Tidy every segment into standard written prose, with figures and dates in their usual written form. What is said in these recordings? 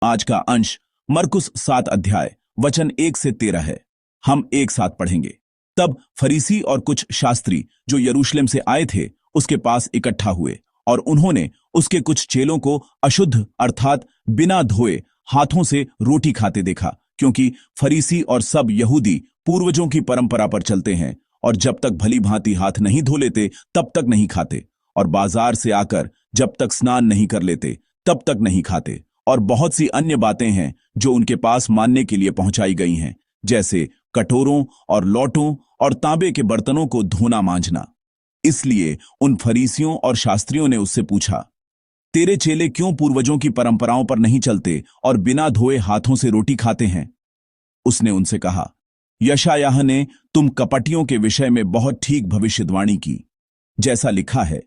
आज का अंश मरकुस 7 अध्याय वचन 1 से 13 है। हम एक साथ पढ़ेंगे। तब फरीसी और कुछ शास्त्री जो यरूशलेम से आए थे उसके पास इकट्ठा हुए और उन्होंने उसके कुछ चेलों को अशुद्ध अर्थात बिना धोए हाथों से रोटी खाते देखा, क्योंकि फरीसी और सब यहूदी पूर्वजों की परंपरा पर चलते हैं और जब तक भली भांति हाथ नहीं धो लेते तब तक नहीं खाते, और बाजार से आकर जब तक स्नान नहीं कर लेते तब तक नहीं खाते। और बहुत सी अन्य बातें हैं जो उनके पास मानने के लिए पहुंचाई गई हैं, जैसे कटोरों और लौटों और तांबे के बर्तनों को धोना मांझना। इसलिए उन फरीसियों और शास्त्रियों ने उससे पूछा, तेरे चेले क्यों पूर्वजों की परंपराओं पर नहीं चलते और बिना धोए हाथों से रोटी खाते हैं? उसने उनसे कहा, यशायाह ने तुम कपटियों के विषय में बहुत ठीक भविष्यवाणी की, जैसा लिखा है,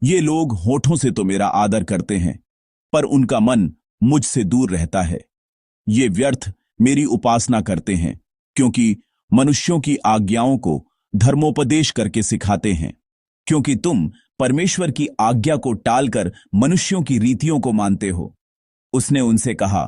ये लोग होठों से तो मेरा आदर करते हैं पर उनका मन मुझसे दूर रहता है। ये व्यर्थ मेरी उपासना करते हैं, क्योंकि मनुष्यों की आज्ञाओं को धर्मोपदेश करके सिखाते हैं। क्योंकि तुम परमेश्वर की आज्ञा को टालकर मनुष्यों की रीतियों को मानते हो। उसने उनसे कहा,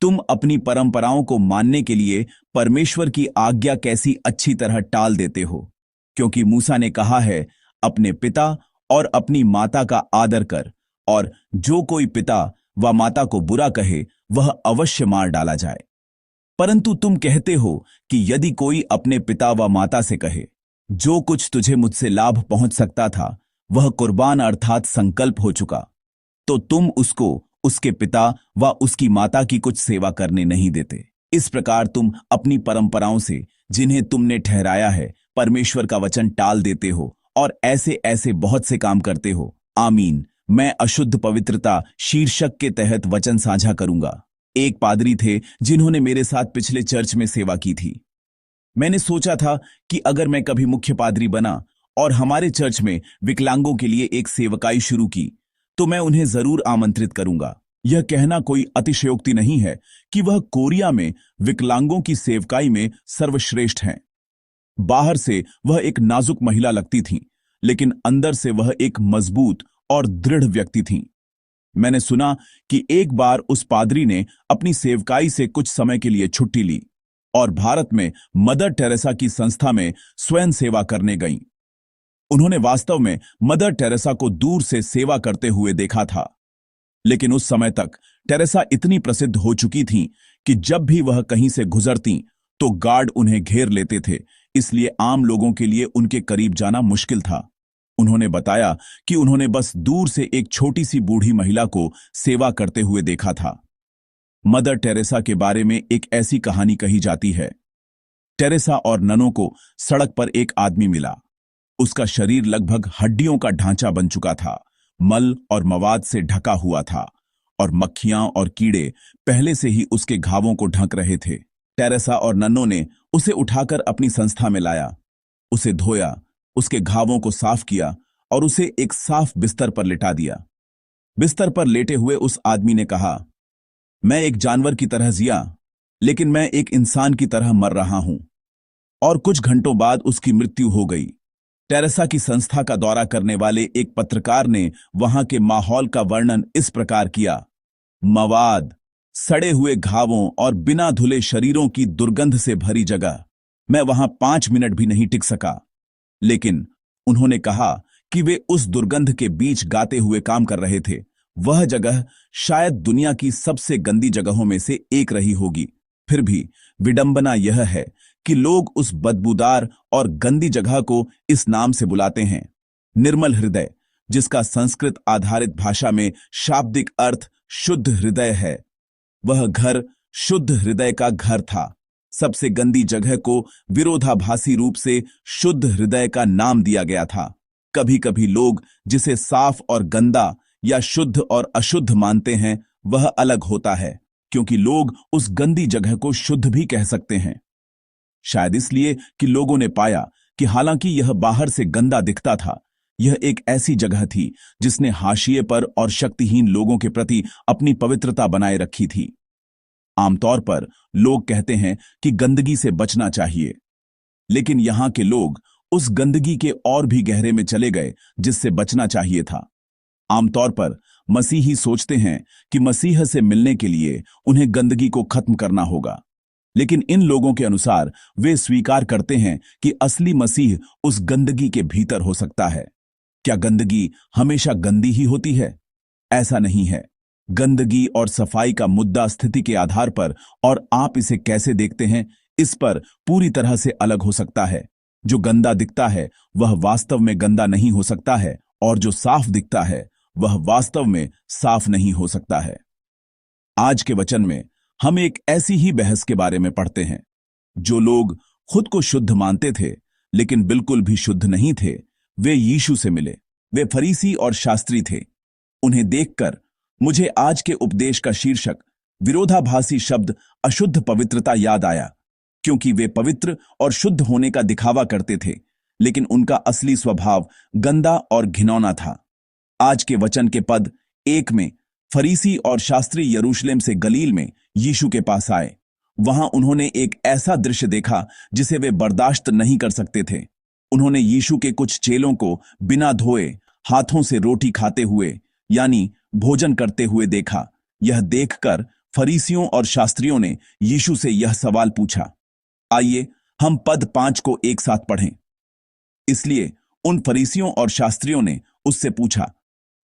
तुम अपनी परंपराओं को मानने के लिए परमेश्वर की आज्ञा कैसी अच्छी तरह टाल देते हो, क्योंकि मूसा ने कहा है, अपने पिता और अपनी माता का आदर कर, और जो कोई पिता व माता को बुरा कहे वह अवश्य मार डाला जाए। परंतु तुम कहते हो कि यदि कोई अपने पिता व माता से कहे, जो कुछ तुझे मुझसे लाभ पहुंच सकता था वह कुर्बान अर्थात संकल्प हो चुका, तो तुम उसको उसके पिता व उसकी माता की कुछ सेवा करने नहीं देते। इस प्रकार तुम अपनी परंपराओं से जिन्हें तुमने ठहराया है परमेश्वर का वचन टाल देते हो और ऐसे ऐसे बहुत से काम करते हो। आमीन। मैं अशुद्ध पवित्रता शीर्षक के तहत वचन साझा करूंगा। एक पादरी थे जिन्होंने मेरे साथ पिछले चर्च में सेवा की थी। मैंने सोचा था कि अगर मैं कभी मुख्य पादरी बना और हमारे चर्च में विकलांगों के लिए एक सेवकाई शुरू की तो मैं उन्हें जरूर आमंत्रित करूंगा। यह कहना कोई अतिशयोक्ति नहीं है कि वह कोरिया में विकलांगों की सेवकाई में सर्वश्रेष्ठ हैं। बाहर से वह एक नाजुक महिला लगती थी, लेकिन अंदर से वह एक मजबूत और दृढ़ व्यक्ति थीं। मैंने सुना कि एक बार उस पादरी ने अपनी सेवकाई से कुछ समय के लिए छुट्टी ली और भारत में मदर टेरेसा की संस्था में स्वयं सेवा करने गईं। उन्होंने वास्तव में मदर टेरेसा को दूर से सेवा करते हुए देखा था, लेकिन उस समय तक टेरेसा इतनी प्रसिद्ध हो चुकी थीं कि जब भी वह कहीं से गुजरतीं तो गार्ड उन्हें घेर लेते थे, इसलिए आम लोगों के लिए उनके करीब जाना मुश्किल था। उन्होंने बताया कि उन्होंने बस दूर से एक छोटी सी बूढ़ी महिला को सेवा करते हुए देखा था। मदर टेरेसा के बारे में एक ऐसी कहानी कही जाती है। टेरेसा और ननों को सड़क पर एक आदमी मिला। उसका शरीर लगभग हड्डियों का ढांचा बन चुका था, मल और मवाद से ढका हुआ था और मक्खियां और कीड़े पहले से ही उसके घावों को ढक रहे थे। टेरेसा और नन्नों ने उसे उठाकर अपनी संस्था में लाया, उसे धोया, उसके घावों को साफ किया और उसे एक साफ बिस्तर पर लिटा दिया। बिस्तर पर लेटे हुए उस आदमी ने कहा, मैं एक जानवर की तरह जिया, लेकिन मैं एक इंसान की तरह मर रहा हूं। और कुछ घंटों बाद उसकी मृत्यु हो गई। टेरेसा की संस्था का दौरा करने वाले एक पत्रकार ने वहां के माहौल का वर्णन इस प्रकार किया, मवाद, सड़े हुए घावों और बिना धुले शरीरों की दुर्गंध से भरी जगह। मैं वहां 5 मिनट भी नहीं टिक सका। लेकिन उन्होंने कहा कि वे उस दुर्गंध के बीच गाते हुए काम कर रहे थे। वह जगह शायद दुनिया की सबसे गंदी जगहों में से एक रही होगी। फिर भी विडंबना यह है कि लोग उस बदबूदार और गंदी जगह को इस नाम से बुलाते हैं, निर्मल हृदय, जिसका संस्कृत आधारित भाषा में शाब्दिक अर्थ शुद्ध हृदय है। वह घर शुद्ध हृदय का घर था। सबसे गंदी जगह को विरोधाभासी रूप से शुद्ध हृदय का नाम दिया गया था। कभी कभी लोग जिसे साफ और गंदा या शुद्ध और अशुद्ध मानते हैं वह अलग होता है, क्योंकि लोग उस गंदी जगह को शुद्ध भी कह सकते हैं। शायद इसलिए कि लोगों ने पाया कि हालांकि यह बाहर से गंदा दिखता था, यह एक ऐसी जगह थी जिसने हाशिए पर और शक्तिहीन लोगों के प्रति अपनी पवित्रता बनाए रखी थी। आमतौर पर लोग कहते हैं कि गंदगी से बचना चाहिए, लेकिन यहां के लोग उस गंदगी के और भी गहरे में चले गए जिससे बचना चाहिए था। आमतौर पर मसीही सोचते हैं कि मसीह से मिलने के लिए उन्हें गंदगी को खत्म करना होगा, लेकिन इन लोगों के अनुसार वे स्वीकार करते हैं कि असली मसीह उस गंदगी के भीतर हो सकता है। क्या गंदगी हमेशा गंदी ही होती है? ऐसा नहीं है। गंदगी और सफाई का मुद्दा स्थिति के आधार पर और आप इसे कैसे देखते हैं इस पर पूरी तरह से अलग हो सकता है। जो गंदा दिखता है वह वास्तव में गंदा नहीं हो सकता है, और जो साफ दिखता है वह वास्तव में साफ नहीं हो सकता है। आज के वचन में हम एक ऐसी ही बहस के बारे में पढ़ते हैं। जो लोग खुद को शुद्ध मानते थे लेकिन बिल्कुल भी शुद्ध नहीं थे, वे यीशु से मिले। वे फरीसी और शास्त्री थे। उन्हें देखकर मुझे आज के उपदेश का शीर्षक विरोधाभासी शब्द अशुद्ध पवित्रता याद आया, क्योंकि वे पवित्र और शुद्ध होने का दिखावा करते थे, लेकिन उनका असली स्वभाव गंदा और घिनौना था। आज के वचन के पद 1 में फरीसी और शास्त्री यरूशलेम से गलील में यीशु के पास आए। वहां उन्होंने एक ऐसा दृश्य देखा जिसे वे बर्दाश्त नहीं कर सकते थे। उन्होंने यीशु के कुछ चेलों को बिना धोए हाथों से रोटी खाते हुए, यानी भोजन करते हुए देखा। यह देखकर फरीसियों और शास्त्रियों ने यीशु से यह सवाल पूछा। आइए हम पद 5 को एक साथ पढ़ें। इसलिए उन फरीसियों और शास्त्रियों ने उससे पूछा,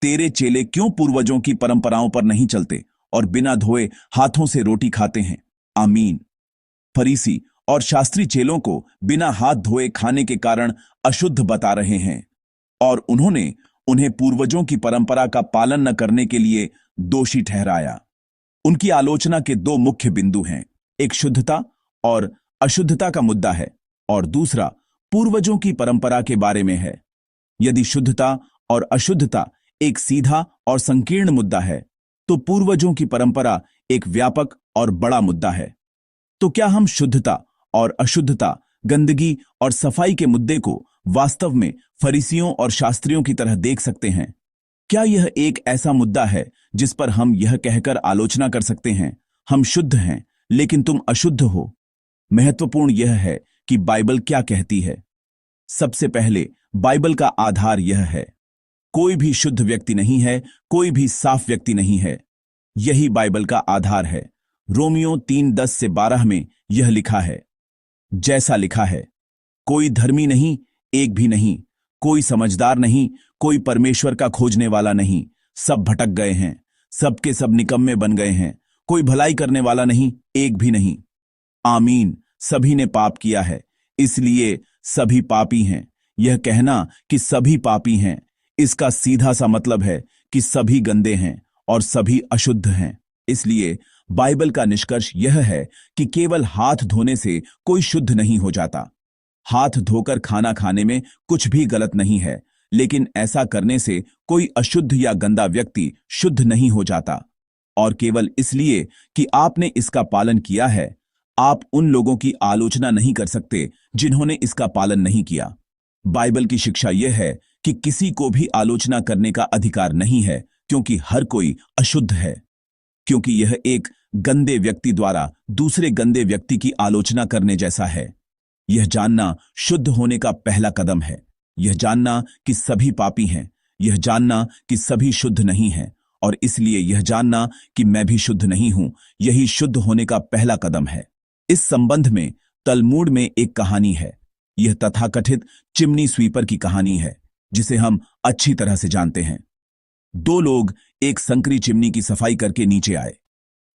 तेरे चेले क्यों पूर्वजों की परंपराओं पर नहीं चलते और बिना धोए हाथों से रोटी खाते हैं? आमीन। फरीसी और शास्त्री चेलों को बिना हाथ धोए खाने के कारण अशुद्ध बता रहे हैं, और उन्होंने उन्हें पूर्वजों की परंपरा का पालन न करने के लिए दोषी ठहराया। उनकी आलोचना के 2 मुख्य बिंदु हैं। एक शुद्धता और अशुद्धता का मुद्दा है, और दूसरा पूर्वजों की परंपरा के बारे में है। यदि शुद्धता और अशुद्धता एक सीधा और संकीर्ण मुद्दा है, तो पूर्वजों की परंपरा एक व्यापक और बड़ा मुद्दा है। तो क्या हम शुद्धता और अशुद्धता, गंदगी और सफाई के मुद्दे को वास्तव में फरीसियों और शास्त्रियों की तरह देख सकते हैं? क्या यह एक ऐसा मुद्दा है जिस पर हम यह कहकर आलोचना कर सकते हैं, हम शुद्ध हैं लेकिन तुम अशुद्ध हो? महत्वपूर्ण यह है कि बाइबल क्या कहती है। सबसे पहले बाइबल का आधार यह है, कोई भी शुद्ध व्यक्ति नहीं है, कोई भी साफ व्यक्ति नहीं है। यही बाइबल का आधार है। रोमियो 3:10-12 में यह लिखा है, जैसा लिखा है, कोई धर्मी नहीं, एक भी नहीं, कोई समझदार नहीं, कोई परमेश्वर का खोजने वाला नहीं, सब भटक गए हैं, सबके सब निकम्मे बन गए हैं, कोई भलाई करने वाला नहीं, एक भी नहीं। आमीन। सभी ने पाप किया है, इसलिए सभी पापी हैं। यह कहना कि सभी पापी हैं, इसका सीधा सा मतलब है कि सभी गंदे हैं और सभी अशुद्ध हैं। इसलिए बाइबल का निष्कर्ष यह है कि केवल हाथ धोने से कोई शुद्ध नहीं हो जाता। हाथ धोकर खाना खाने में कुछ भी गलत नहीं है, लेकिन ऐसा करने से कोई अशुद्ध या गंदा व्यक्ति शुद्ध नहीं हो जाता। और केवल इसलिए कि आपने इसका पालन किया है, आप उन लोगों की आलोचना नहीं कर सकते जिन्होंने इसका पालन नहीं किया। बाइबल की शिक्षा यह है कि किसी को भी आलोचना करने का अधिकार नहीं है, क्योंकि हर कोई अशुद्ध है। क्योंकि यह एक गंदे व्यक्ति द्वारा दूसरे गंदे व्यक्ति की आलोचना करने जैसा है। यह जानना शुद्ध होने का पहला कदम है। यह जानना कि सभी पापी हैं, यह जानना कि सभी शुद्ध नहीं हैं, और इसलिए यह जानना कि मैं भी शुद्ध नहीं हूं, यही शुद्ध होने का पहला कदम है। इस संबंध में तलमूड में एक कहानी है। यह तथाकथित चिमनी स्वीपर की कहानी है, जिसे हम अच्छी तरह से जानते हैं। 2 लोग एक संकरी चिमनी की सफाई करके नीचे आए।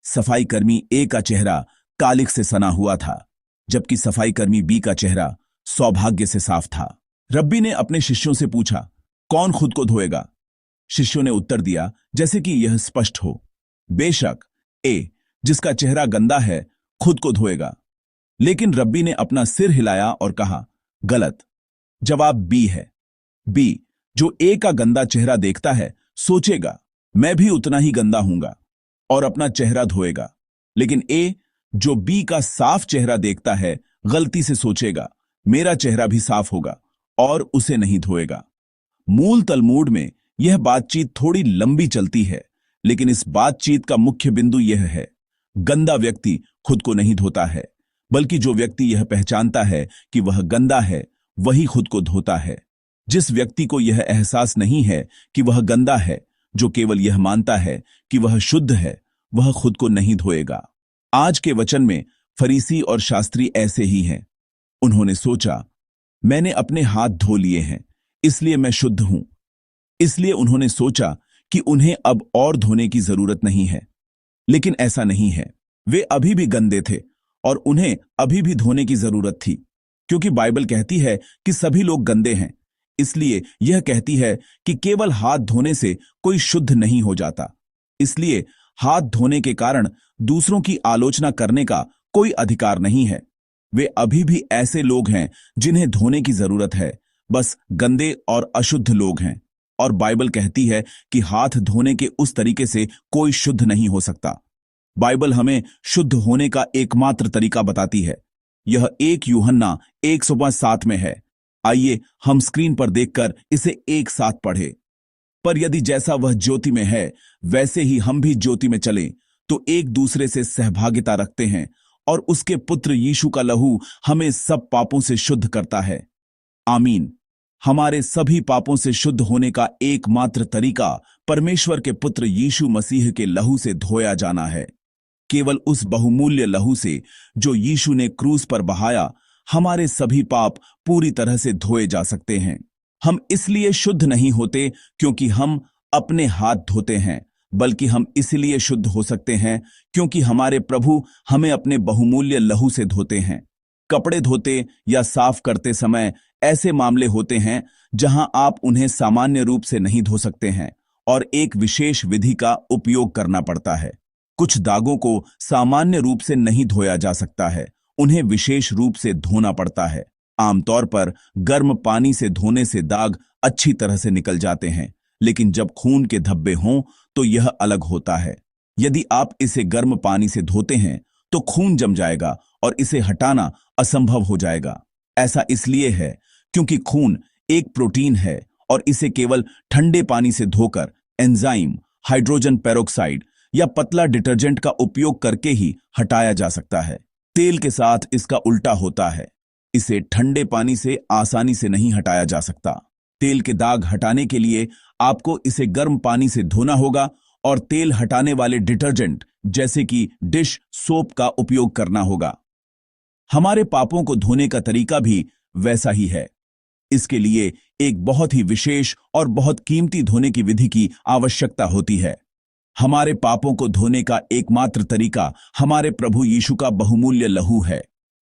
सफाई कर्मी ए का चेहरा कालिख से सना हुआ था, जबकि सफाई कर्मी बी का चेहरा सौभाग्य से साफ था। रब्बी ने अपने शिष्यों से पूछा, कौन खुद को धोएगा? शिष्यों ने उत्तर दिया जैसे कि यह स्पष्ट हो, बेशक ए, जिसका चेहरा गंदा है, खुद को धोएगा। लेकिन रब्बी ने अपना सिर हिलाया और कहा, गलत। जवाब बी है। बी, जो ए का गंदा चेहरा देखता है, सोचेगा मैं भी उतना ही गंदा हूंगा और अपना चेहरा धोएगा। लेकिन ए, जो बी का साफ चेहरा देखता है, गलती से सोचेगा मेरा चेहरा भी साफ होगा और उसे नहीं धोएगा। मूल तलमूड में यह बातचीत थोड़ी लंबी चलती है, लेकिन इस बातचीत का मुख्य बिंदु यह है, गंदा व्यक्ति खुद को नहीं धोता है, बल्कि जो व्यक्ति यह पहचानता है कि वह गंदा है, वही खुद को धोता है। जिस व्यक्ति को यह एहसास नहीं है कि वह गंदा है, जो केवल यह मानता है कि वह शुद्ध है, वह खुद को नहीं धोएगा। आज के वचन में फरीसी और शास्त्री ऐसे ही हैं। उन्होंने सोचा, मैंने अपने हाथ धो लिए हैं, इसलिए मैं शुद्ध हूं। इसलिए उन्होंने सोचा कि उन्हें अब और धोने की जरूरत नहीं है। लेकिन ऐसा नहीं है। वे अभी भी गंदे थे और उन्हें अभी भी धोने की जरूरत थी, क्योंकि बाइबल कहती है कि सभी लोग गंदे हैं। इसलिए यह कहती है कि केवल हाथ धोने से कोई शुद्ध नहीं हो जाता। इसलिए हाथ धोने के कारण दूसरों की आलोचना करने का कोई अधिकार नहीं है। वे अभी भी ऐसे लोग हैं जिन्हें धोने की जरूरत है, बस गंदे और अशुद्ध लोग हैं। और बाइबल कहती है कि हाथ धोने के उस तरीके से कोई शुद्ध नहीं हो सकता। बाइबल हमें शुद्ध होने का एकमात्र तरीका बताती है। यह 1 यूहन्ना 1:7 में है। आइए हम स्क्रीन पर देखकर इसे एक साथ पढ़ें। पर यदि जैसा वह ज्योति में है वैसे ही हम भी ज्योति में चलें, तो एक दूसरे से सहभागिता रखते हैं और उसके पुत्र यीशु का लहू हमें सब पापों से शुद्ध करता है। आमीन। हमारे सभी पापों से शुद्ध होने का एकमात्र तरीका परमेश्वर के पुत्र यीशु मसीह के लहू से धोया जाना है। केवल उस बहुमूल्य लहू से जो यीशु ने क्रूस पर बहाया, हमारे सभी पाप पूरी तरह से धोए जा सकते हैं। हम इसलिए शुद्ध नहीं होते क्योंकि हम अपने हाथ धोते हैं, बल्कि हम इसलिए शुद्ध हो सकते हैं क्योंकि हमारे प्रभु हमें अपने बहुमूल्य लहू से धोते हैं। कपड़े धोते या साफ करते समय ऐसे मामले होते हैं जहां आप उन्हें सामान्य रूप से नहीं धो सकते हैं और एक विशेष विधि का उपयोग करना पड़ता है। कुछ दागों को सामान्य रूप से नहीं धोया जा सकता है, उन्हें विशेष रूप से धोना पड़ता है। आमतौर पर गर्म पानी से धोने से दाग अच्छी तरह से निकल जाते हैं, लेकिन जब खून के धब्बे हों तो यह अलग होता है। यदि आप इसे गर्म पानी से धोते हैं तो खून जम जाएगा और इसे हटाना असंभव हो जाएगा। ऐसा इसलिए है क्योंकि खून एक प्रोटीन है और इसे केवल ठंडे पानी से धोकर एंजाइम, हाइड्रोजन पेरोक्साइड या पतला डिटर्जेंट का उपयोग करके ही हटाया जा सकता है। तेल के साथ इसका उल्टा होता है। इसे ठंडे पानी से आसानी से नहीं हटाया जा सकता। तेल के दाग हटाने के लिए आपको इसे गर्म पानी से धोना होगा और तेल हटाने वाले डिटर्जेंट जैसे कि डिश सोप का उपयोग करना होगा। हमारे पापों को धोने का तरीका भी वैसा ही है। इसके लिए एक बहुत ही विशेष और बहुत कीमती धोने की विधि की आवश्यकता होती है। हमारे पापों को धोने का एकमात्र तरीका हमारे प्रभु यीशु का बहुमूल्य लहू है।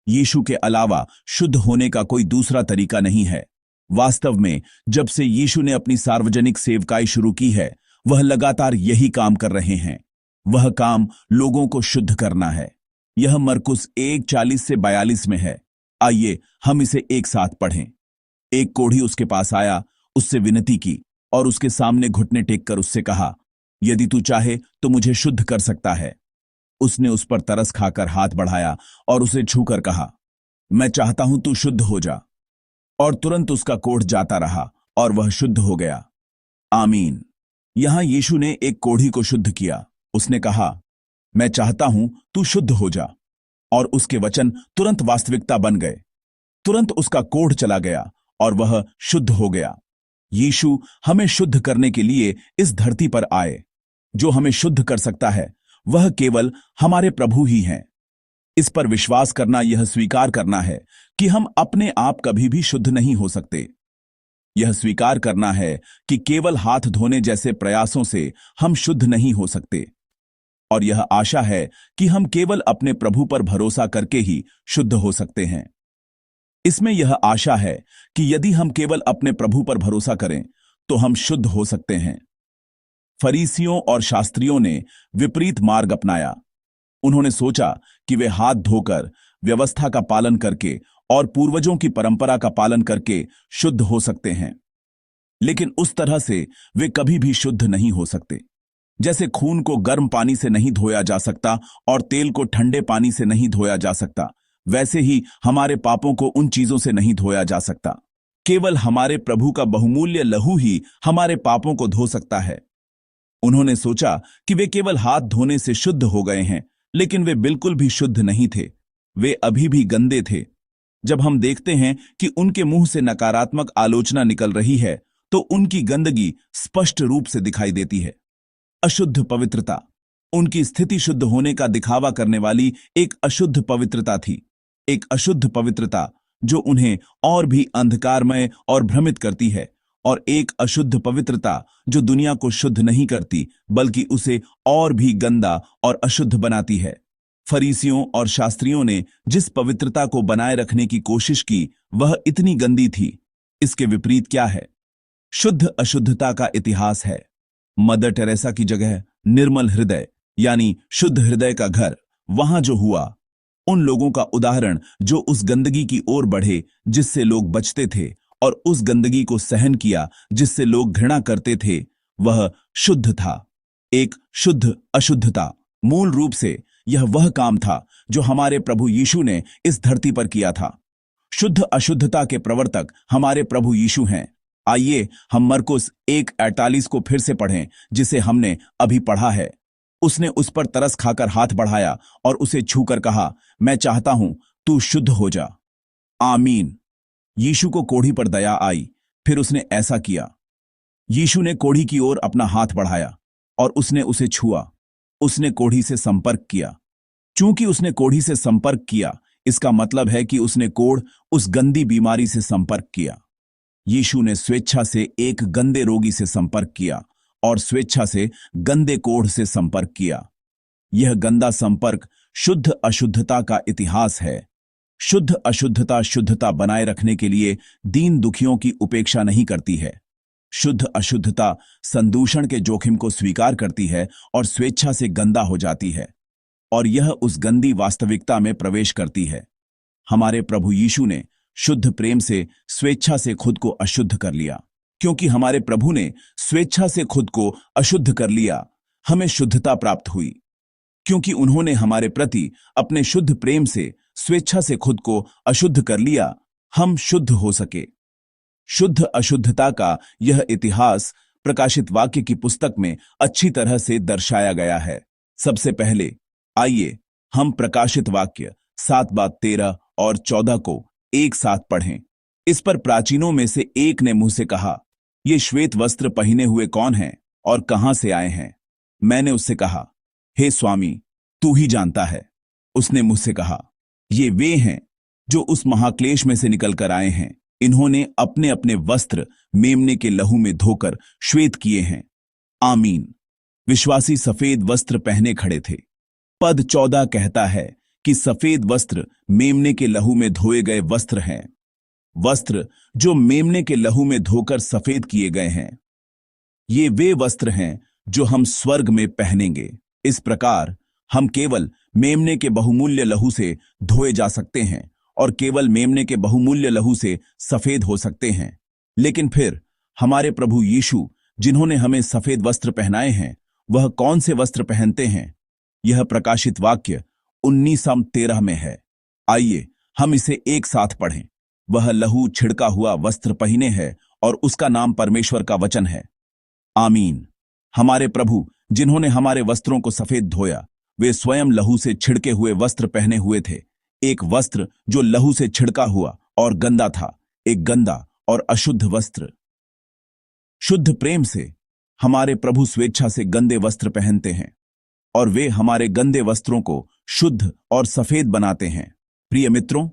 यीशु के अलावा शुद्ध होने का कोई दूसरा तरीका नहीं है। वास्तव में जब से यीशु ने अपनी सार्वजनिक सेवकाई शुरू की है, वह लगातार यही काम कर रहे हैं। वह काम लोगों को शुद्ध करना है। यह मरकुस 1:40 से 42 में है। आइए हम इसे एक साथ पढ़ें। एक कोढ़ी उसके पास आया, उससे विनती की और उसके सामने घुटने टेककर उससे कहा, यदि तू चाहे तो मुझे शुद्ध कर सकता है। उसने उस पर तरस खाकर हाथ बढ़ाया और उसे छूकर कहा, मैं चाहता हूं तू शुद्ध हो जा। और तुरंत उसका कोढ़ जाता रहा और वह शुद्ध हो गया। आमीन। यहां यीशु ने एक कोढ़ी को शुद्ध किया। उसने कहा, मैं चाहता हूं तू शुद्ध हो जा। और उसके वचन तुरंत वास्तविकता बन गए। तुरंत उसका कोढ़ चला गया और वह शुद्ध हो गया। यीशु हमें शुद्ध करने के लिए इस धरती पर आए। जो हमें शुद्ध कर सकता है वह केवल हमारे प्रभु ही हैं। इस पर विश्वास करना यह स्वीकार करना है कि हम अपने आप कभी भी शुद्ध नहीं हो सकते। यह स्वीकार करना है कि केवल हाथ धोने जैसे प्रयासों से हम शुद्ध नहीं हो सकते। और यह आशा है कि हम केवल अपने प्रभु पर भरोसा करके ही शुद्ध हो सकते हैं। इसमें यह आशा है कि यदि हम केवल अपने प्रभु पर भरोसा करें तो हम शुद्ध हो सकते हैं। फरीसियों और शास्त्रियों ने विपरीत मार्ग अपनाया। उन्होंने सोचा कि वे हाथ धोकर, व्यवस्था का पालन करके और पूर्वजों की परंपरा का पालन करके शुद्ध हो सकते हैं। लेकिन उस तरह से वे कभी भी शुद्ध नहीं हो सकते। जैसे खून को गर्म पानी से नहीं धोया जा सकता और तेल को ठंडे पानी से नहीं धोया जा सकता, वैसे ही हमारे पापों को उन चीजों से नहीं धोया जा सकता। केवल हमारे प्रभु का बहुमूल्य लहू ही हमारे पापों को धो सकता है। उन्होंने सोचा कि वे केवल हाथ धोने से शुद्ध हो गए हैं, लेकिन वे बिल्कुल भी शुद्ध नहीं थे। वे अभी भी गंदे थे। जब हम देखते हैं कि उनके मुंह से नकारात्मक आलोचना निकल रही है, तो उनकी गंदगी स्पष्ट रूप से दिखाई देती है। अशुद्ध पवित्रता, उनकी स्थिति शुद्ध होने का दिखावा करने वाली एक अशुद्ध पवित्रता थी, एक अशुद्ध पवित्रता जो उन्हें और भी अंधकारमय और भ्रमित करती है, और एक अशुद्ध पवित्रता जो दुनिया को शुद्ध नहीं करती बल्कि उसे और भी गंदा और अशुद्ध बनाती है। फरीसियों और शास्त्रियों ने जिस पवित्रता को बनाए रखने की कोशिश की वह इतनी गंदी थी। इसके विपरीत क्या है? शुद्ध अशुद्धता का इतिहास है। मदर टेरेसा की जगह निर्मल हृदय यानी शुद्ध हृदय का घर, वहां जो हुआ, उन लोगों का उदाहरण जो उस गंदगी की ओर बढ़े जिससे लोग बचते थे और उस गंदगी को सहन किया जिससे लोग घृणा करते थे, वह शुद्ध था। एक शुद्ध अशुद्धता, मूल रूप से यह वह काम था जो हमारे प्रभु यीशु ने इस धरती पर किया था। शुद्ध अशुद्धता के प्रवर्तक हमारे प्रभु यीशु हैं। आइए हम मरकुस 1:48 को फिर से पढ़ें जिसे हमने अभी पढ़ा है। उसने उस पर तरस खाकर हाथ बढ़ाया और उसे छूकर कहा, मैं चाहता हूं तू शुद्ध हो जा। आमीन। यीशु को कोढ़ी पर दया आई, फिर उसने ऐसा किया। यीशु ने कोढ़ी की ओर अपना हाथ बढ़ाया और उसने उसे छुआ। उसने कोढ़ी से संपर्क किया। चूंकि उसने कोढ़ी से संपर्क किया, इसका मतलब है कि उसने कोढ़ उस गंदी बीमारी से संपर्क किया। यीशु ने स्वेच्छा से एक गंदे रोगी से संपर्क किया और स्वेच्छा से गंदे कोढ़ से संपर्क किया। यह गंदा संपर्क शुद्ध अशुद्धता का इतिहास है। शुद्ध अशुद्धता शुद्धता बनाए रखने के लिए दीन दुखियों की उपेक्षा नहीं करती है। शुद्ध अशुद्धता संदूषण के जोखिम को स्वीकार करती है और स्वेच्छा से गंदा हो जाती है, और यह उस गंदी वास्तविकता में प्रवेश करती है। हमारे प्रभु यीशु ने शुद्ध प्रेम से स्वेच्छा से खुद को अशुद्ध कर लिया। क्योंकि हमारे प्रभु ने स्वेच्छा से खुद को अशुद्ध कर लिया, हमें शुद्धता प्राप्त हुई। क्योंकि उन्होंने हमारे प्रति अपने शुद्ध प्रेम से स्वेच्छा से खुद को अशुद्ध कर लिया, हम शुद्ध हो सके। शुद्ध अशुद्धता का यह इतिहास प्रकाशित वाक्य की पुस्तक में अच्छी तरह से दर्शाया गया है। सबसे पहले आइए हम प्रकाशित वाक्य 7:13 और 14 को एक साथ पढ़ें। इस पर प्राचीनों में से एक ने मुझसे कहा, ये श्वेत वस्त्र पहने हुए कौन हैं और कहां से आए हैं? मैंने उससे कहा, हे स्वामी, तू ही जानता है। उसने मुझसे कहा, ये वे हैं जो उस महाक्लेश में से निकलकर आए हैं। इन्होंने अपने अपने वस्त्र मेमने के लहू में धोकर श्वेत किए हैं। आमीन। विश्वासी सफेद वस्त्र पहने खड़े थे। पद 14 कहता है कि सफेद वस्त्र मेमने के लहू में धोए गए वस्त्र हैं। वस्त्र जो मेमने के लहू में धोकर सफेद किए गए हैं, ये वे वस्त्र हैं जो हम स्वर्ग में पहनेंगे। इस प्रकार हम केवल मेमने के बहुमूल्य लहू से धोए जा सकते हैं और केवल मेमने के बहुमूल्य लहू से सफेद हो सकते हैं। लेकिन फिर हमारे प्रभु यीशु, जिन्होंने हमें सफेद वस्त्र पहनाए हैं, वह कौन से वस्त्र पहनते हैं? यह प्रकाशित वाक्य 19:13 में है। आइए हम इसे एक साथ पढ़ें। वह लहू छिड़का हुआ वस्त्र पहने है और उसका नाम परमेश्वर का वचन है। आमीन। हमारे प्रभु, जिन्होंने हमारे वस्त्रों को सफेद धोया, वे स्वयं लहू से छिड़के हुए वस्त्र पहने हुए थे। एक वस्त्र जो लहू से छिड़का हुआ और गंदा था, एक गंदा और अशुद्ध वस्त्र। शुद्ध प्रेम से हमारे प्रभु स्वेच्छा से गंदे वस्त्र पहनते हैं और वे हमारे गंदे वस्त्रों को शुद्ध और सफेद बनाते हैं। प्रिय मित्रों,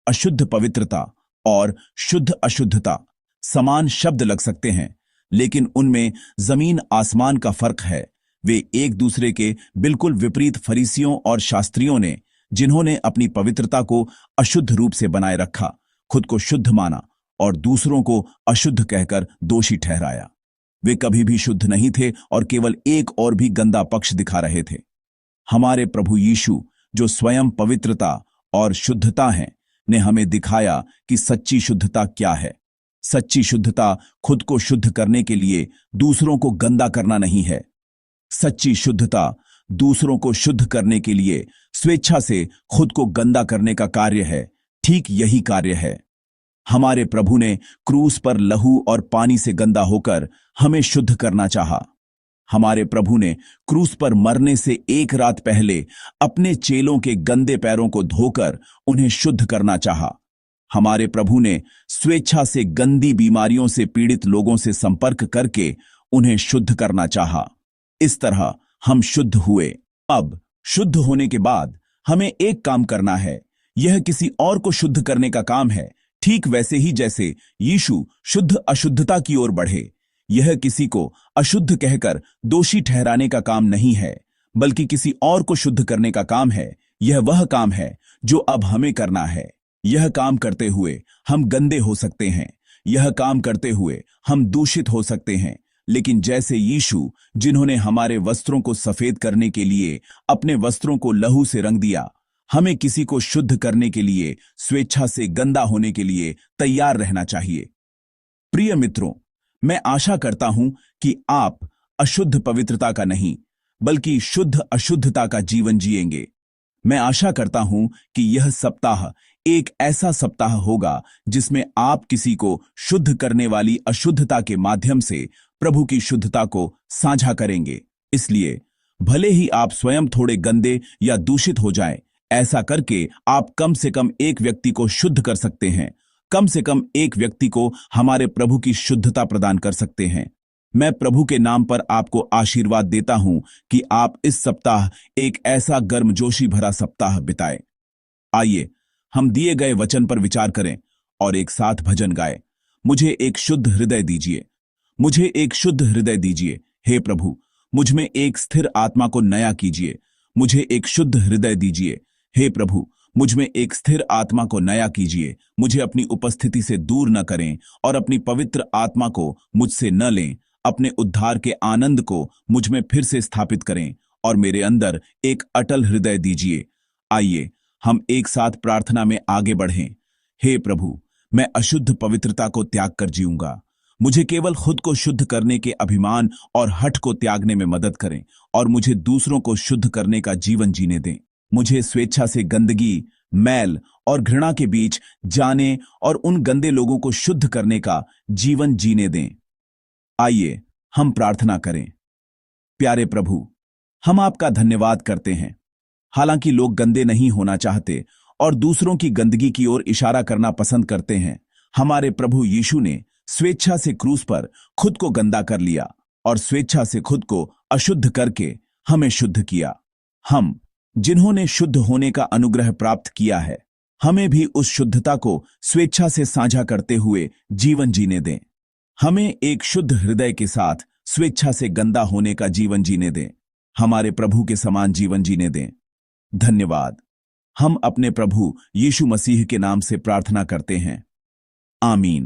अशुद्ध पवित्रता और शुद्ध अशुद्धता समान शब्द लग सकते हैं, लेकिन उनमें जमीन आसमान का फर्क है। वे एक दूसरे के बिल्कुल विपरीत फरीसियों और शास्त्रियों ने, जिन्होंने अपनी पवित्रता को अशुद्ध रूप से बनाए रखा, खुद को शुद्ध माना और दूसरों को अशुद्ध कहकर दोषी ठहराया। वे कभी भी शुद्ध नहीं थे और केवल एक और भी गंदा पक्ष दिखा रहे थे। हमारे प्रभु यीशु, जो स्वयं पवित्रता और शुद्धता हैं, ने हमें दिखाया कि सच्ची शुद्धता क्या है। सच्ची शुद्धता खुद को शुद्ध करने के लिए दूसरों को गंदा करना नहीं है। सच्ची शुद्धता दूसरों को शुद्ध करने के लिए स्वेच्छा से खुद को गंदा करने का कार्य है। ठीक यही कार्य है। हमारे प्रभु ने क्रूस पर लहू और पानी से गंदा होकर हमें शुद्ध करना चाहा। हमारे प्रभु ने क्रूस पर मरने से एक रात पहले अपने चेलों के गंदे पैरों को धोकर उन्हें शुद्ध करना चाहा। हमारे प्रभु ने स्वेच्छा से गंदी बीमारियों से पीड़ित लोगों से संपर्क करके उन्हें शुद्ध करना चाहा। इस तरह हम शुद्ध हुए। अब शुद्ध होने के बाद हमें एक काम करना है, यह किसी और को शुद्ध करने का काम है, ठीक वैसे ही जैसे यीशु शुद्ध अशुद्धता की ओर बढ़े। यह किसी को अशुद्ध कहकर दोषी ठहराने का काम नहीं है, बल्कि किसी और को शुद्ध करने का काम है। यह वह काम है जो अब हमें करना है। यह काम करते हुए हम गंदे हो सकते हैं, यह काम करते हुए हम दूषित हो सकते हैं, लेकिन जैसे यीशु जिन्होंने हमारे वस्त्रों को सफेद करने के लिए अपने वस्त्रों को लहू से रंग दिया, हमें किसी को शुद्ध करने के लिए स्वेच्छा से गंदा होने के लिए तैयार रहना चाहिए। प्रिय मित्रों, मैं आशा करता हूं कि आप अशुद्ध पवित्रता का नहीं, बल्कि शुद्ध अशुद्धता का जीवन जिएंगे। मैं आशा करता हूं कि यह सप्ताह एक ऐसा सप्ताह होगा जिसमें आप किसी को शुद्ध करने वाली अशुद्धता के माध्यम से प्रभु की शुद्धता को साझा करेंगे। इसलिए भले ही आप स्वयं थोड़े गंदे या दूषित हो जाएं, ऐसा करके आप कम से कम एक व्यक्ति को शुद्ध कर सकते हैं, कम से कम एक व्यक्ति को हमारे प्रभु की शुद्धता प्रदान कर सकते हैं। मैं प्रभु के नाम पर आपको आशीर्वाद देता हूं कि आप इस सप्ताह एक ऐसा गर्मजोशी भरा सप्ताह बिताएं। आइए हम दिए गए वचन पर विचार करें और एक साथ भजन गाएं। मुझे एक शुद्ध हृदय दीजिए, मुझे एक शुद्ध हृदय दीजिए, हे प्रभु, मुझ में एक स्थिर आत्मा को नया कीजिए। मुझे एक शुद्ध हृदय दीजिए, हे प्रभु, मुझ में एक स्थिर आत्मा को नया कीजिए। मुझे अपनी उपस्थिति से दूर न करें और अपनी पवित्र आत्मा को मुझसे न लें। अपने उद्धार के आनंद को मुझ में फिर से स्थापित करें और मेरे अंदर एक अटल हृदय दीजिए। आइए हम एक साथ प्रार्थना में आगे बढ़ें। हे प्रभु, मैं अशुद्ध पवित्रता को त्याग कर जीऊंगा। मुझे केवल खुद को शुद्ध करने के अभिमान और हठ को त्यागने में मदद करें और मुझे दूसरों को शुद्ध करने का जीवन जीने दें। मुझे स्वेच्छा से गंदगी, मैल और घृणा के बीच जाने और उन गंदे लोगों को शुद्ध करने का जीवन जीने दें। आइए हम प्रार्थना करें। प्यारे प्रभु, हम आपका धन्यवाद करते हैं। हालांकि लोग गंदे नहीं होना चाहते और दूसरों की गंदगी की ओर इशारा करना पसंद करते हैं, हमारे प्रभु यीशु ने स्वेच्छा से क्रूस पर खुद को गंदा कर लिया और स्वेच्छा से खुद को अशुद्ध करके हमें शुद्ध किया। हम जिन्होंने शुद्ध होने का अनुग्रह प्राप्त किया है, हमें भी उस शुद्धता को स्वेच्छा से साझा करते हुए जीवन जीने दें। हमें एक शुद्ध हृदय के साथ स्वेच्छा से गंदा होने का जीवन जीने दें। हमारे प्रभु के समान जीवन जीने दें। धन्यवाद। हम अपने प्रभु यीशु मसीह के नाम से प्रार्थना करते हैं। आमीन।